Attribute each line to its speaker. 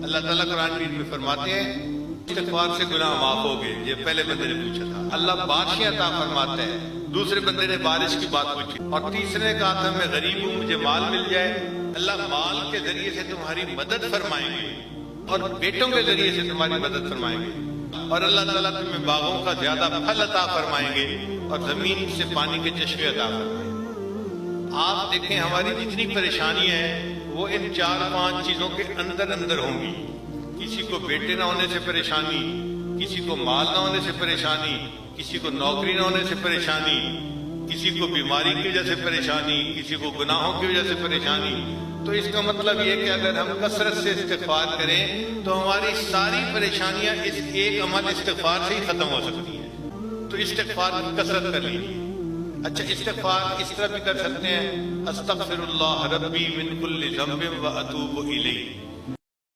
Speaker 1: اللہ تعالیٰ قرآن میں فرماتے ہیں استغفار سے گناہ معاف ہو گئے. یہ پہلے بندے نے پوچھا تھا. اللہ بارشیں عطا فرماتا ہے. دوسرے بندے نے بارش کی بات پوچھی. اور تیسرے نے کہا تھا میں غریب ہوں مجھے مال مل جائے. اللہ مال کے ذریعے سے تمہاری مدد فرمائیں گے اور بیٹوں کے ذریعے سے تمہاری مدد فرمائیں گے. اور اللہ تعالیٰ تمہیں باغوں کا زیادہ پھل عطا فرمائیں گے اور زمین سے پانی کے چشمے عطا فرمائیں گے. آپ دیکھیں ہماری جتنی پریشانیاں ہیں وہ ان 4-5 چیزوں کے اندر اندر ہوں گی. کسی کو بیٹے نہ ہونے سے پریشانی, کسی کو مال نہ ہونے سے پریشانی, کسی کو نوکری نہ ہونے سے پریشانی, کسی کو بیماری کی وجہ سے پریشانی, کسی کو گناہوں کی وجہ سے پریشانی. تو اس کا مطلب یہ کہ اگر ہم کثرت سے استغفار کریں تو ہماری ساری پریشانیاں اس ایک عمل استغفار سے ہی ختم ہو سکتی ہیں. تو استغفار کی کثرت کر لیجیے. اچھا استغفار اس طرح بھی کر سکتے ہیں استغفر اللہ ربی من کل ذنب و اتوب الیہ.